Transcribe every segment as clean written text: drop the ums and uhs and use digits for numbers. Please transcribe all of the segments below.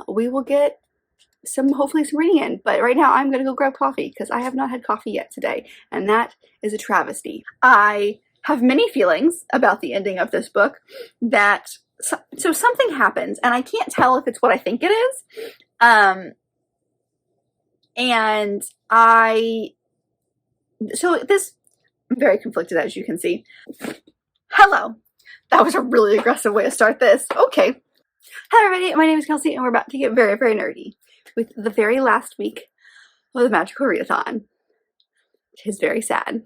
we will get hopefully some reading in. But right now I'm gonna go grab coffee because I have not had coffee yet today, and that is a travesty. I have many feelings about the ending of this book. That so something happens and I can't tell if it's what I think it is. And I'm very conflicted, as you can see. Hello. That was a really aggressive way to start this. Okay. Hi everybody, my name is Kelsey and we're about to get very, very nerdy with the very last week of the Magical Readathon. It is very sad.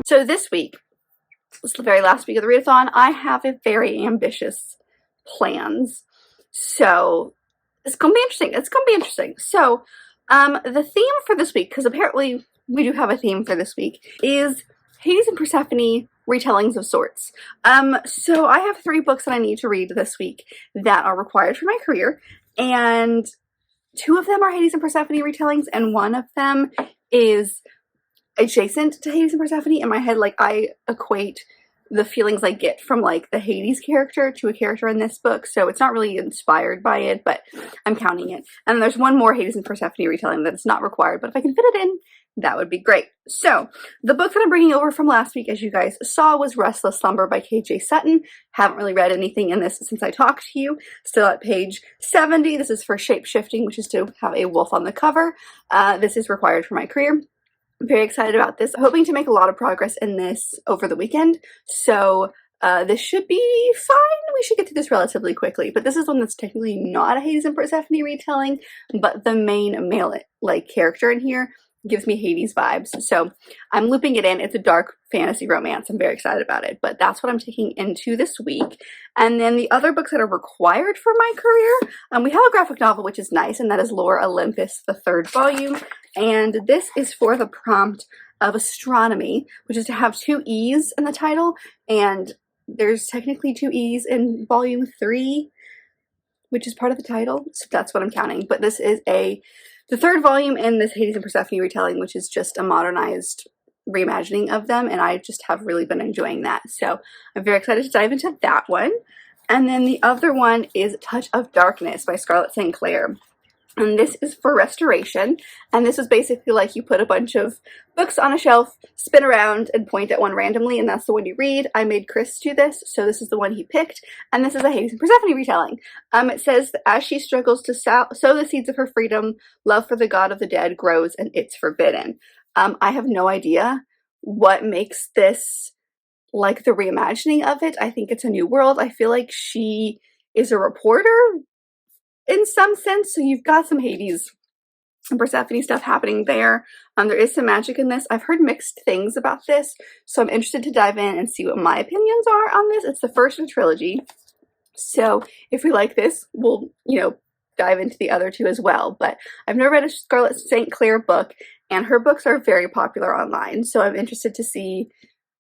So this week, this is the very last week of the readathon, I have a very ambitious plans. So it's gonna be interesting. It's gonna be interesting. So the theme for this week, because apparently we do have a theme for this week, is Hades and Persephone retellings of sorts. So I have 3 books that I need to read this week that are required for my career, and 2 of them are Hades and Persephone retellings, and 1 of them is adjacent to Hades and Persephone. In my head, like, I equate the feelings I get from like the Hades character to a character in this book, so it's not really inspired by it, but I'm counting it. And then there's 1 more Hades and Persephone retelling that is not required, but if I can fit it in, that would be great. So the book that I'm bringing over from last week, as you guys saw, was Restless Slumber by KJ Sutton. Haven't really read anything in this since I talked to you. Still at page 70. This is for shape-shifting, which is to have a wolf on the cover. This is required for my career. I'm very excited about this. I'm hoping to make a lot of progress in this over the weekend, so this should be fine. We should get to this relatively quickly, but this is one that's technically not a Hades and Persephone retelling, but the main male character in here gives me Hades vibes, so I'm looping it in. It's a dark fantasy romance. I'm very excited about it, but that's what I'm taking into this week. And then the other books that are required for my career, we have a graphic novel, which is nice, and that is Lore Olympus, the 3rd volume, and this is for the prompt of astronomy, which is to have 2 E's in the title, and there's technically 2 E's in volume 3, which is part of the title, so that's what I'm counting. But this is the 3rd volume in this Hades and Persephone retelling, which is just a modernized reimagining of them, and I just have really been enjoying that. So I'm very excited to dive into that one. And then the other one is Touch of Darkness by Scarlett St. Clair. And this is for restoration, and this is basically like you put a bunch of books on a shelf, spin around, and point at one randomly, and that's the one you read. I made Chris do this, so this is the one he picked, and this is a Hades and Persephone retelling. It says that as she struggles to sow the seeds of her freedom, love for the god of the dead grows, and it's forbidden. I have no idea what makes this like the reimagining of it. I think it's a new world. I feel like she is a reporter in some sense, so you've got some Hades and Persephone stuff happening there. There is some magic in this. I've heard mixed things about this, so I'm interested to dive in and see what my opinions are on this. It's the first in a trilogy, so if we like this, we'll, dive into the other 2 as well. But I've never read a Scarlett St. Clair book, and her books are very popular online, so I'm interested to see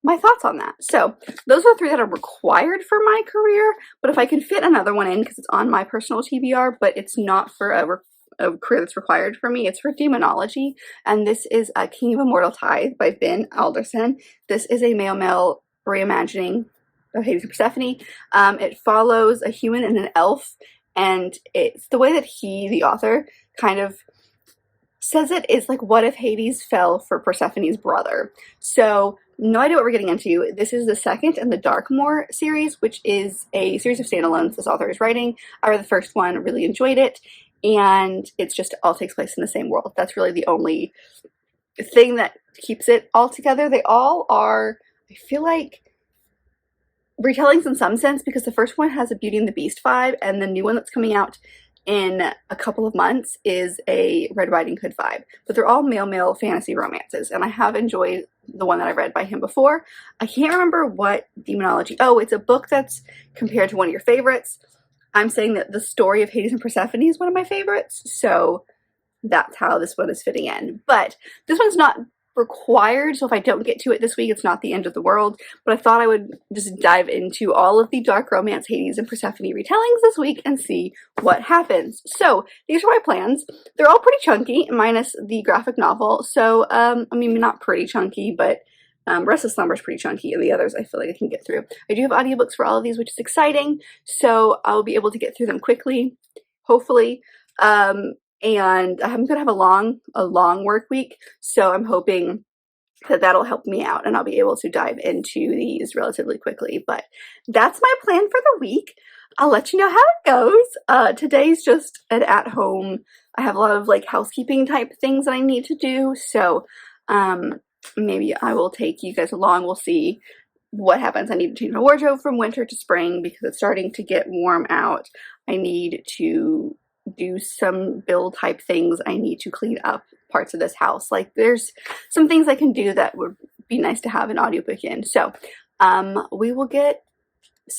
my thoughts on that. So those are the 3 that are required for my career, but if I can fit another one in, because it's on my personal TBR, but it's not for a career that's required for me, it's for demonology, and this is King of Immortal Tithe by Ben Alderson. This is a male reimagining of Hades and Persephone. It follows a human and an elf, and it's the way that the author, kind of says it is like, what if Hades fell for Persephone's brother? So no idea what we're getting into. This is the 2nd in the Darkmoor series, which is a series of standalones this author is writing. I read the first one, really enjoyed it, and it's just all takes place in the same world. That's really the only thing that keeps it all together. They all are, I feel like, retellings in some sense, because the first one has a Beauty and the Beast vibe, and the new one that's coming out in a couple of months is a Red Riding Hood vibe. But they're all male fantasy romances, and I have enjoyed the one that I read by him before. I can't remember what demonology. Oh, it's a book that's compared to one of your favorites. I'm saying that the story of Hades and Persephone is one of my favorites, so that's how this one is fitting in. But this one's not required, so if I don't get to it this week, it's not the end of the world, but I thought I would just dive into all of the dark romance Hades and Persephone retellings this week and see what happens. So these are my plans. They're all pretty chunky, minus the graphic novel, so I mean, not pretty chunky, but Restless Slumber is pretty chunky, and the others I feel like I can get through. I do have audiobooks for all of these, which is exciting, so I'll be able to get through them quickly, hopefully. And I'm gonna have a long work week, so I'm hoping that that'll help me out and I'll be able to dive into these relatively quickly. But that's my plan for the week. I'll let you know how it goes. Today's just an at-home. I have a lot of like housekeeping type things that I need to do, so maybe I will take you guys along. We'll see what happens. I need to change my wardrobe from winter to spring because it's starting to get warm out. I need to do some build type things. I need to clean up parts of this house. Like there's some things I can do that would be nice to have an audiobook in. So we will get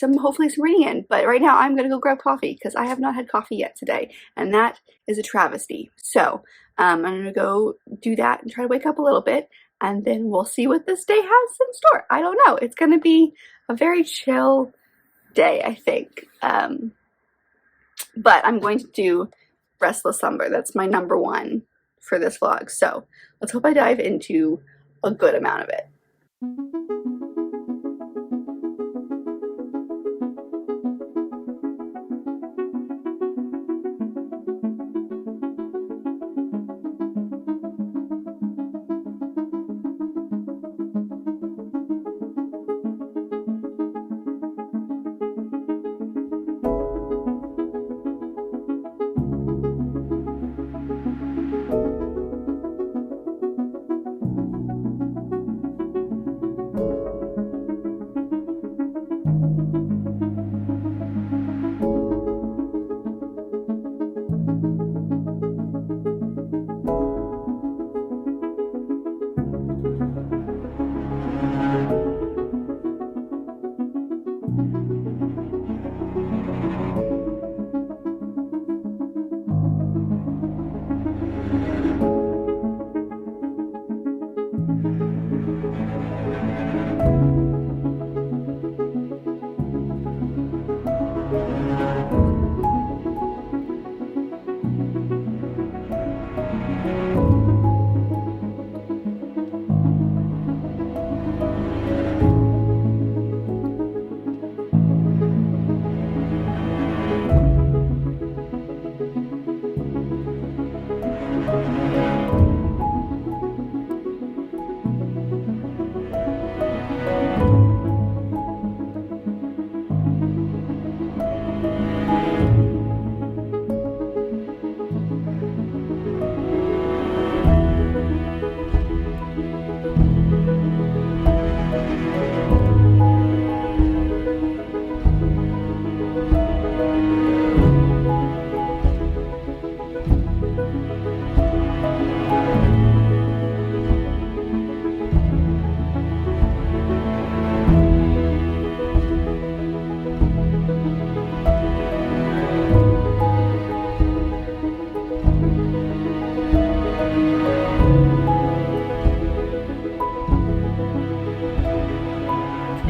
hopefully some reading in, but right now I'm gonna go grab coffee because I have not had coffee yet today, and that is a travesty. So I'm gonna go do that and try to wake up a little bit, and then we'll see what this day has in store. I don't know. It's gonna be a very chill day, I think. But I'm going to do Restless Slumber. That's my #1 for this vlog. So let's hope I dive into a good amount of it.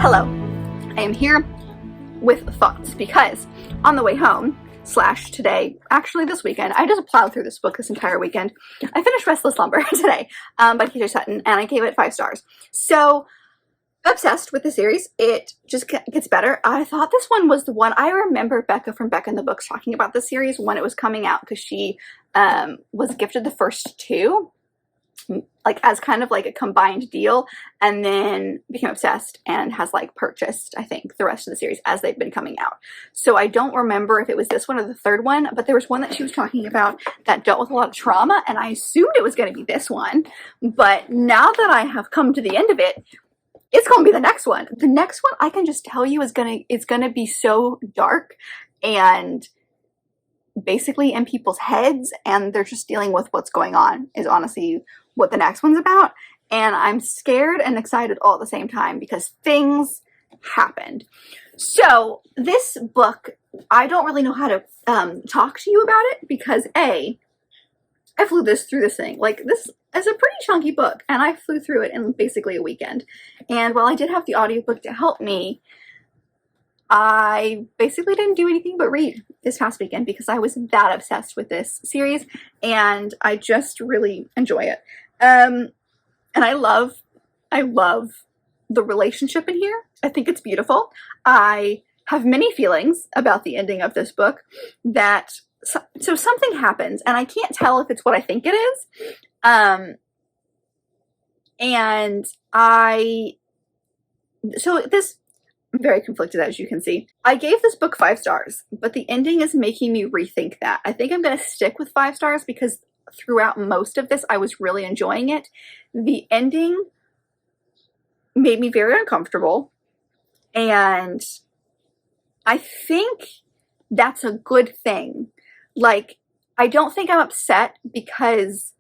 Hello, I am here with thoughts because on the way home / today, actually this weekend, I just plowed through this book this entire weekend. I finished Restless Slumber today by KJ Sutton, and I gave it 5 stars. So obsessed with the series. It just gets better. I thought this one was the one. I remember Becca from Becca and the Books talking about the series when it was coming out because she was gifted the first 2. Like as kind of like a combined deal, and then became obsessed and has like purchased, I think, the rest of the series as they've been coming out. So I don't remember if it was this one or the 3rd one, but there was one that she was talking about that dealt with a lot of trauma, and I assumed it was going to be this one. But now that I have come to the end of it, it's going to be the next one. The next one, I can just tell you, it's gonna be so dark and basically in people's heads, and they're just dealing with what's going on is honestly what the next one's about. And I'm scared and excited all at the same time because things happened. So this book, I don't really know how to talk to you about it because A, I flew through this thing. Like, this is a pretty chunky book, and I flew through it in basically a weekend. And while I did have the audiobook to help me, I basically didn't do anything but read this past weekend because I was that obsessed with this series, and I just really enjoy it. And I love the relationship in here. I think it's beautiful. I have many feelings about the ending of this book. So something happens, and I can't tell if it's what I think it is. I'm very conflicted, as you can see. I gave this book 5 stars, but the ending is making me rethink that. I think I'm going to stick with 5 stars because throughout most of this, I was really enjoying it. The ending made me very uncomfortable, and I think that's a good thing. Like, I don't think I'm upset because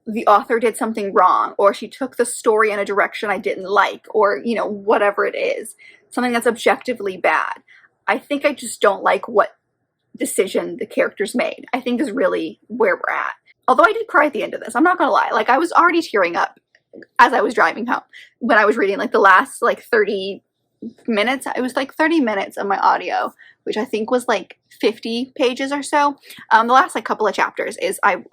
the author did something wrong, or she took the story in a direction I didn't like, or, you know, whatever it is, something that's objectively bad. I think I just don't like what decision the characters made, I think is really where we're at. Although I did cry at the end of this, I'm not gonna lie. Like, I was already tearing up as I was driving home when I was reading, like, the last, like, 30 minutes. It was like 30 minutes of my audio, which I think was like 50 pages or so. The last, like, couple of chapters is I'm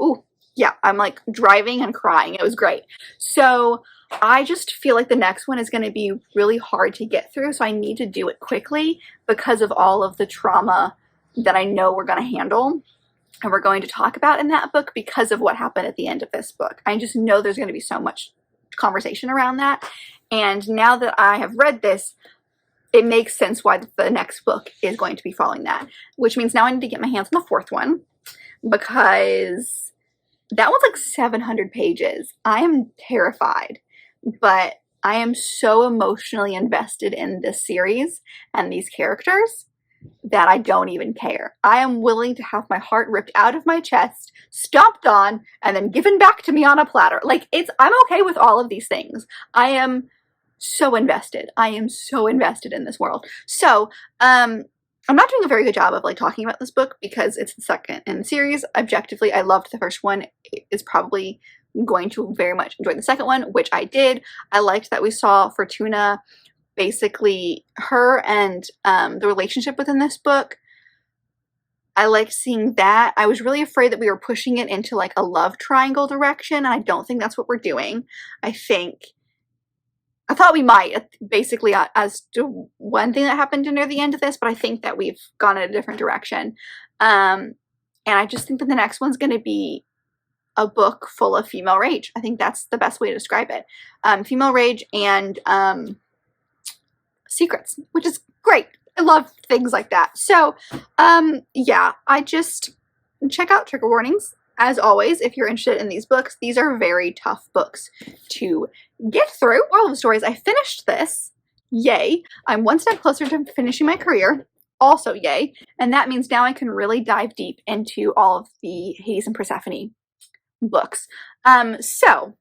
like driving and crying. It was great. So I just feel like the next one is going to be really hard to get through. So I need to do it quickly because of all of the trauma that I know we're going to handle and we're going to talk about in that book because of what happened at the end of this book. I just know there's going to be so much conversation around that. And now that I have read this, it makes sense why the next book is going to be following that, which means now I need to get my hands on the 4th one because that one's like 700 pages. I am terrified, but I am so emotionally invested in this series and these characters that I don't even care. I am willing to have my heart ripped out of my chest, stomped on, and then given back to me on a platter. Like, I'm okay with all of these things. I am so invested. I am so invested in this world. So, I'm not doing a very good job of, like, talking about this book because it's the second in the series. Objectively, I loved the first one. It is probably going to very much enjoy the second one, which I did. I liked that we saw Fortuna, basically her and the relationship within this book. I liked seeing that. I was really afraid that we were pushing it into, like, a love triangle direction, and I don't think that's what we're doing. I thought we might, basically, as to one thing that happened near the end of this, but I think that we've gone in a different direction. And I just think that the next one's going to be a book full of female rage. I think that's the best way to describe it. Female rage and secrets, which is great. I love things like that. So, yeah, I just check out Trigger Warnings. As always, if you're interested in these books, these are very tough books to get through. Moral of the story is I finished this. Yay. I'm one step closer to finishing my career. Also, yay. And that means now I can really dive deep into all of the Hades and Persephone books. So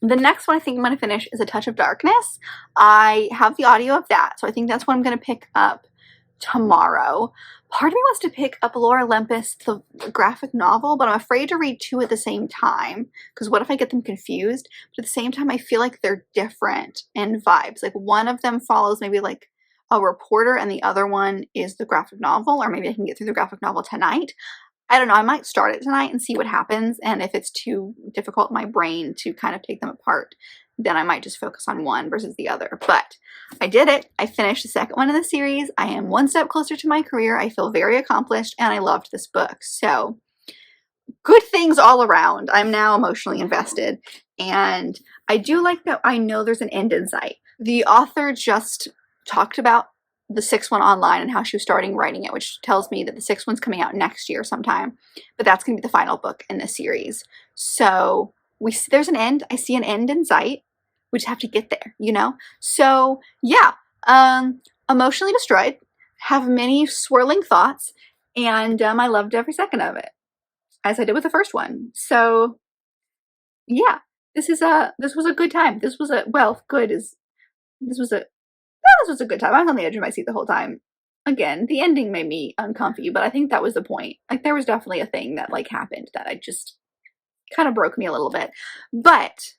the next one I think I'm going to finish is A Touch of Darkness. I have the audio of that, so I think that's what I'm going to pick up tomorrow. Part of me wants to pick up Lore Olympus, the graphic novel, but I'm afraid to read 2 at the same time because what if I get them confused? But at the same time, I feel like they're different in vibes. Like, one of them follows maybe like a reporter and the other one is the graphic novel, or maybe I can get through the graphic novel tonight. I don't know. I might start it tonight and see what happens, and if it's too difficult in my brain to kind of take them apart, then I might just focus on one versus the other. But I did it. I finished the second one in the series. I am one step closer to my career. I feel very accomplished, and I loved this book. So, good things all around. I'm now emotionally invested, and I do like that I know there's an end in sight. The author just talked about the 6th one online and how she was starting writing it, which tells me that the 6th one's coming out next year sometime. But that's going to be the final book in the series. So, there's an end. I see an end in sight. We just have to get there, you know? So, yeah, emotionally destroyed, have many swirling thoughts, and I loved every second of it, as I did with the first one. So, yeah, this was a good time. This was a good time. I was on the edge of my seat the whole time. Again, the ending made me uncomfy, but I think that was the point. Like, there was definitely a thing that, like, happened that I just kind of broke me a little bit. But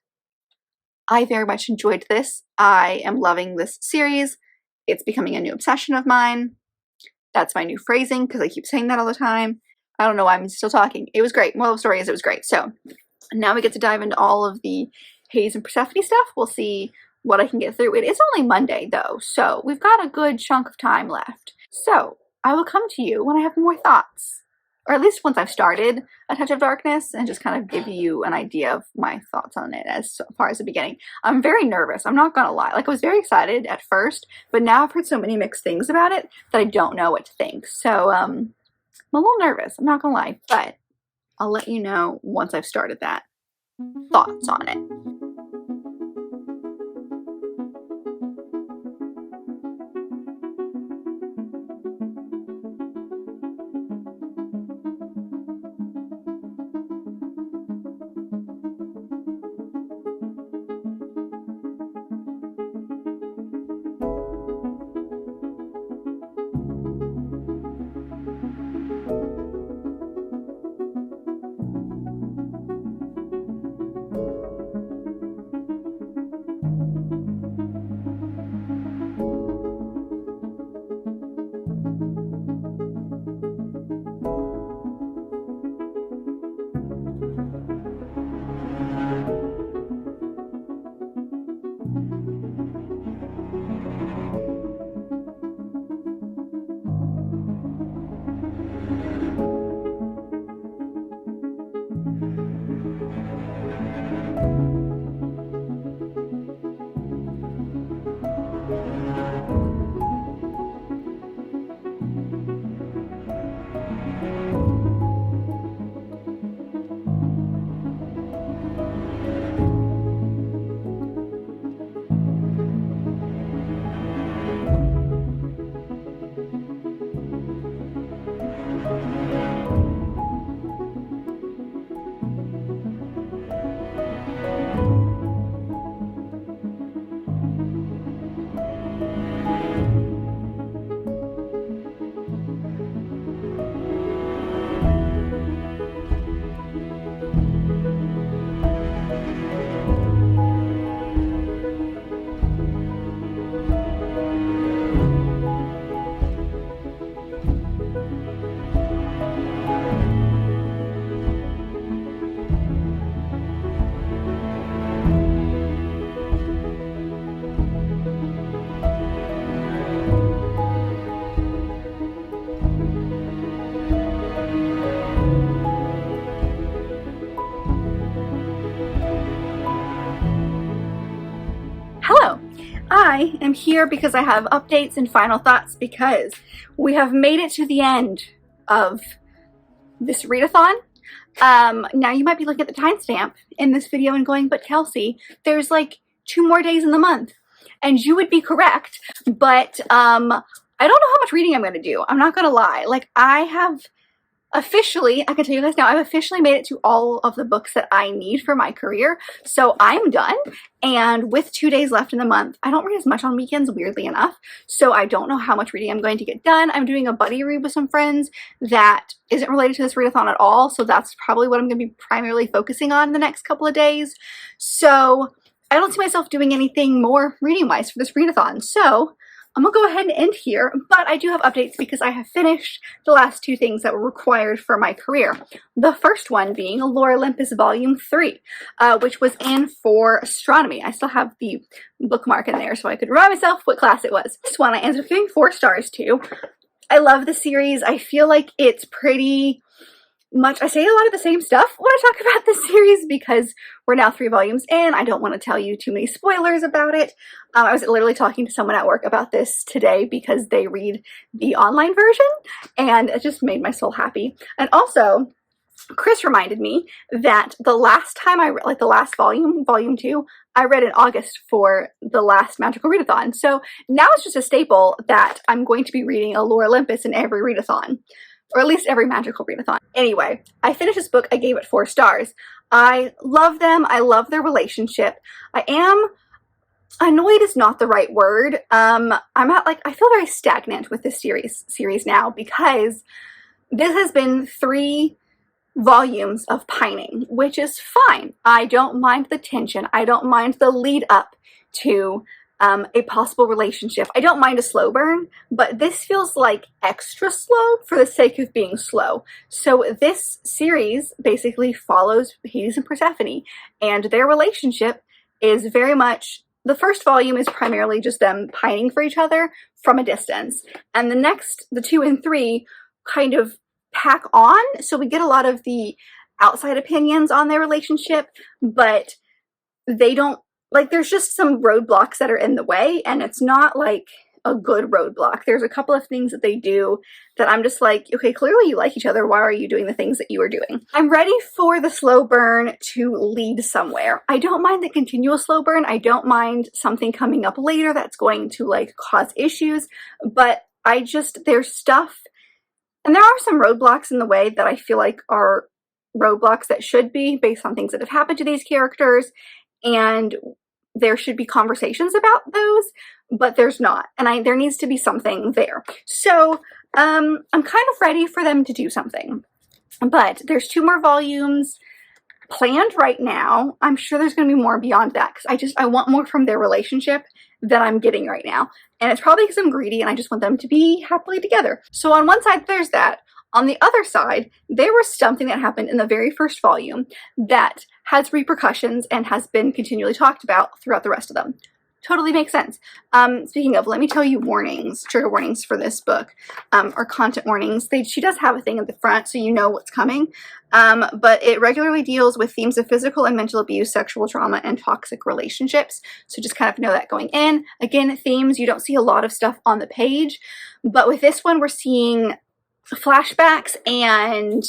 I very much enjoyed this. I am loving this series. It's becoming a new obsession of mine. That's my new phrasing because I keep saying that all the time. I don't know why I'm still talking. It was great. Moral of the story is it was great. So now we get to dive into all of the Hayes and Persephone stuff. We'll see what I can get through. It is only Monday though, so we've got a good chunk of time left. So I will come to you when I have more thoughts, or at least once I've started A Touch of Darkness, and just kind of give you an idea of my thoughts on it as far as the beginning. I'm very nervous. I'm not gonna lie. Like, I was very excited at first, but now I've heard so many mixed things about it that I don't know what to think. So I'm a little nervous. I'm not gonna lie, but I'll let you know once I've started that. Thoughts on it. I am here because I have updates and final thoughts, because we have made it to the end of this readathon. Now you might be looking at the timestamp in this video and going, but Kelsey, there's like 2 more days in the month. And you would be correct, but I don't know how much reading I'm going to do. I'm not going to lie. Like, I have officially, I can tell you guys now, I've officially made it to all of the books that I need for my career. So I'm done. And with 2 days left in the month, I don't read as much on weekends, weirdly enough. So I don't know how much reading I'm going to get done. I'm doing a buddy read with some friends that isn't related to this readathon at all. So that's probably what I'm going to be primarily focusing on the next couple of days. So I don't see myself doing anything more reading-wise for this readathon. So I'm gonna go ahead and end here, but I do have updates because I have finished the last 2 things that were required for my career. The first one being Lore Olympus Volume 3, which was in for astronomy. I still have the bookmark in there so I could remind myself what class it was. This one I ended up giving 4 stars to. I love the series. I feel like it's pretty much, I say a lot of the same stuff when I talk about this series because we're now 3 volumes in. I don't want to tell you too many spoilers about it. I was literally talking to someone at work about this today because they read the online version, and it just made my soul happy. And also, Chris reminded me that the last time I read, like the last volume, volume 2, I read in August for the last Magical Readathon. So now it's just a staple that I'm going to be reading a Lore Olympus in every readathon, or at least every Magical Readathon. Anyway, I finished this book. I gave it 4 stars. I love them. I love their relationship. I am annoyed is not the right word. I'm at, like, I feel very stagnant with this series now because this has been 3 volumes of pining, which is fine. I don't mind the tension. I don't mind the lead up to a possible relationship. I don't mind a slow burn, but this feels like extra slow for the sake of being slow. So this series basically follows Hades and Persephone, and their relationship is very much, the first volume is primarily just them pining for each other from a distance, and the 2 and 3 kind of pack on, so we get a lot of the outside opinions on their relationship, but they don't, like, there's just some roadblocks that are in the way, and it's not like a good roadblock. There's a couple of things that they do that I'm just like, okay, clearly you like each other. Why are you doing the things that you are doing? I'm ready for the slow burn to lead somewhere. I don't mind the continual slow burn. I don't mind something coming up later that's going to like cause issues, but there's stuff, and there are some roadblocks in the way that I feel like are roadblocks that should be based on things that have happened to these characters, and there should be conversations about those, but there's not, and there needs to be something there. So I'm kind of ready for them to do something, but there's 2 more volumes planned right now. I'm sure there's going to be more beyond that, because I want more from their relationship than I'm getting right now, and it's probably because I'm greedy and I just want them to be happily together. So on one side there's that. On the other side, there was something that happened in the very first volume that has repercussions and has been continually talked about throughout the rest of them. Totally makes sense. Speaking of, let me tell you warnings, trigger warnings for this book, or content warnings. She does have a thing at the front so you know what's coming, but it regularly deals with themes of physical and mental abuse, sexual trauma, and toxic relationships. So just kind of know that going in. Again, themes, you don't see a lot of stuff on the page, but with this one we're seeing flashbacks and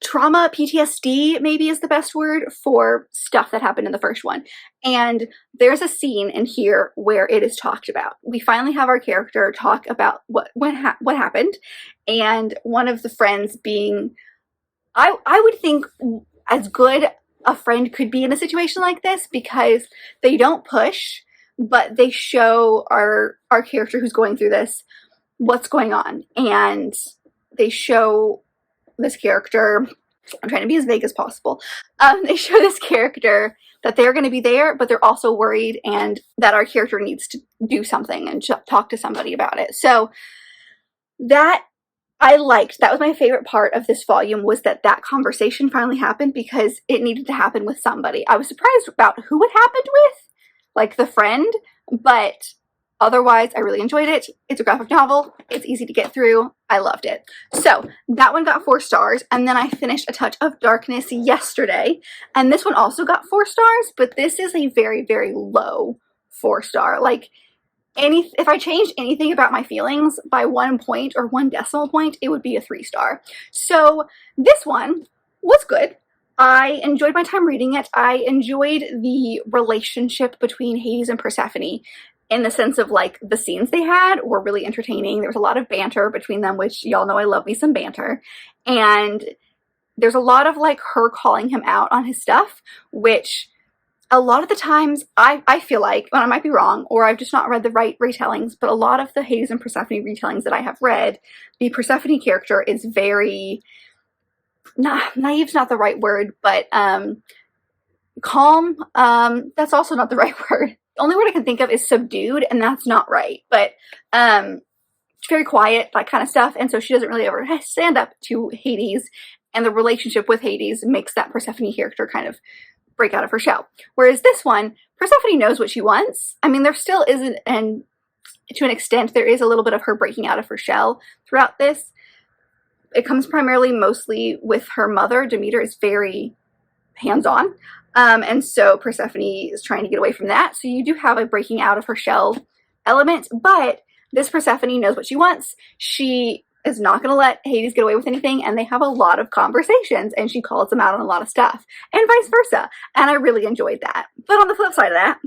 trauma, PTSD maybe is the best word for stuff that happened in the first one. And there's a scene in here where it is talked about. We finally have our character talk about what happened, and one of the friends being, I would think, as good a friend could be in a situation like this, because they don't push, but they show our character who's going through this what's going on, and they show this character, I'm trying to be as vague as possible, they show this character that they're going to be there, but they're also worried, and that our character needs to do something and talk to somebody about it. So that I liked. That was my favorite part of this volume, was that conversation finally happened, because it needed to happen with somebody. I was surprised about who it happened with, like the friend, but otherwise, I really enjoyed it. It's a graphic novel. It's easy to get through. I loved it. So that one got 4 stars, and then I finished A Touch of Darkness yesterday, and this one also got 4 stars, but this is a very, very low 4-star. Like, if I changed anything about my feelings by 1 point or 1 decimal point, it would be a 3-star. So this one was good. I enjoyed my time reading it. I enjoyed the relationship between Hades and Persephone, in the sense of, like, the scenes they had were really entertaining. There was a lot of banter between them, which y'all know I love me some banter. And there's a lot of, like, her calling him out on his stuff, which a lot of the times I feel like, and I might be wrong, or I've just not read the right retellings, but a lot of the Hades and Persephone retellings that I have read, the Persephone character is very, naive's not the right word, but calm, that's also not the right word. The only word I can think of is subdued, and that's not right, but very quiet, that kind of stuff, and so she doesn't really ever stand up to Hades, and the relationship with Hades makes that Persephone character kind of break out of her shell. Whereas this one, Persephone knows what she wants. I mean, there still isn't, and to an extent, there is a little bit of her breaking out of her shell throughout this. It comes primarily mostly with her mother. Demeter is very hands-on. And so Persephone is trying to get away from that. So you do have a breaking out of her shell element, but this Persephone knows what she wants. She is not going to let Hades get away with anything, and they have a lot of conversations, and she calls him out on a lot of stuff, and vice versa. And I really enjoyed that. But on the flip side of that,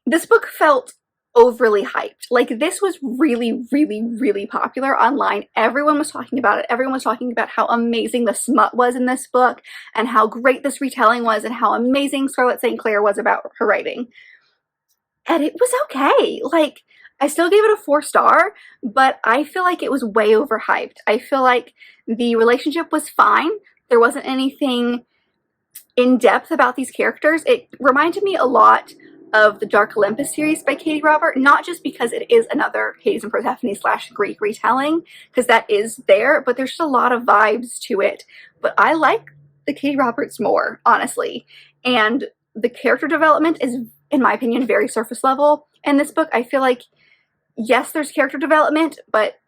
this book felt overly hyped. Like, this was really, really, really popular online. Everyone was talking about it. Everyone was talking about how amazing the smut was in this book, and how great this retelling was, and how amazing Scarlett St. Clair was about her writing. And it was okay. Like, I still gave it a 4-star, but I feel like it was way overhyped. I feel like the relationship was fine. There wasn't anything in depth about these characters. It reminded me a lot of the Dark Olympus series by Katie Robert, not just because it is another Hades and Persephone / Greek retelling, because that is there, but there's just a lot of vibes to it. But I like the Katie Roberts more, honestly. And the character development is, in my opinion, very surface level in this book. I feel like, yes, there's character development, but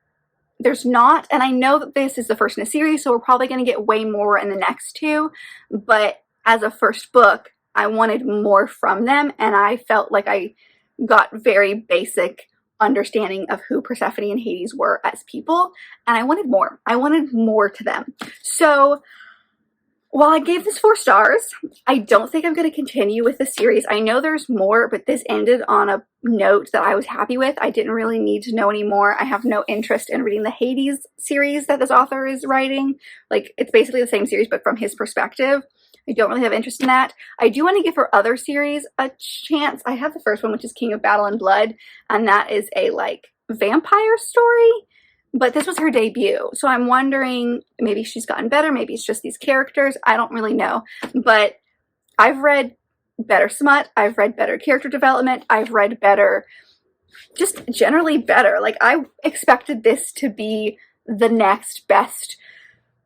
there's not. And I know that this is the first in a series, so we're probably going to get way more in the next 2. But as a first book, I wanted more from them, and I felt like I got very basic understanding of who Persephone and Hades were as people, and I wanted more. I wanted more to them. So while I gave this 4 stars, I don't think I'm going to continue with the series. I know there's more, but this ended on a note that I was happy with. I didn't really need to know anymore. I have no interest in reading the Hades series that this author is writing. Like, it's basically the same series, but from his perspective. I don't really have interest in that. I do want to give her other series a chance. I have the first one, which is King of Battle and Blood, and that is a, like, vampire story, but this was her debut. So I'm wondering, maybe she's gotten better, maybe it's just these characters. I don't really know, but I've read better smut, I've read better character development, I've read better, just generally better. Like, I expected this to be the next best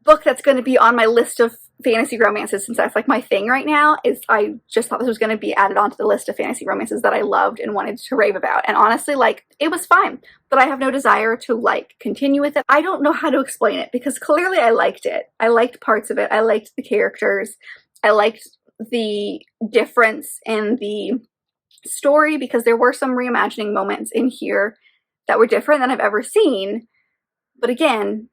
book that's going to be on my list of fantasy romances, since that's like my thing right now. Is I just thought this was going to be added onto the list of fantasy romances that I loved and wanted to rave about. And honestly, like, it was fine, but I have no desire to, like, continue with it. I don't know how to explain it, because clearly I liked it. I liked parts of it. I liked the characters. I liked the difference in the story, because there were some reimagining moments in here that were different than I've ever seen. But again,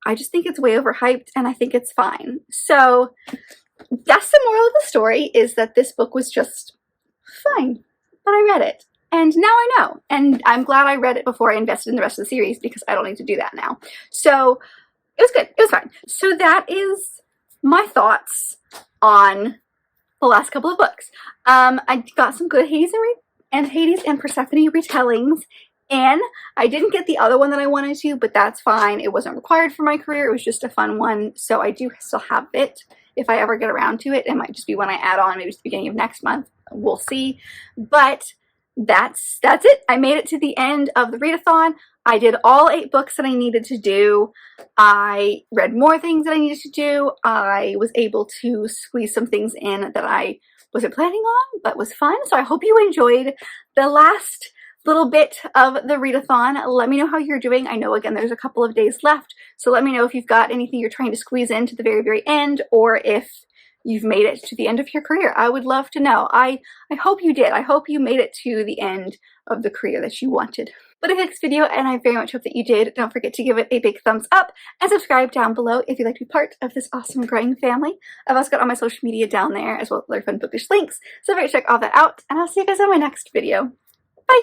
I just think it's way overhyped, and I think it's fine. So that's the moral of the story, is that this book was just fine, but I read it, and now I know. And I'm glad I read it before I invested in the rest of the series, because I don't need to do that now. So it was good. It was fine. So that is my thoughts on the last couple of books. I got some good Hades and Persephone retellings. And I didn't get the other one that I wanted to, but that's fine. It wasn't required for my career. It was just a fun one. So I do still have it if I ever get around to it. It might just be one I add on, maybe it's the beginning of next month. We'll see. But that's it. I made it to the end of the readathon. I did all 8 books that I needed to do. I read more things that I needed to do. I was able to squeeze some things in that I wasn't planning on, but was fun. So I hope you enjoyed the last little bit of the readathon. Let me know how you're doing. I know, again, there's a couple of days left, so let me know if you've got anything you're trying to squeeze into the very, very end, or if you've made it to the end of your career. I would love to know. I hope you did. I hope you made it to the end of the career that you wanted. But if you liked this video, and I very much hope that you did, don't forget to give it a big thumbs up and subscribe down below if you'd like to be part of this awesome growing family. I've also got all my social media down there, as well as other fun bookish links, so make sure to check all that out, and I'll see you guys on my next video. Bye!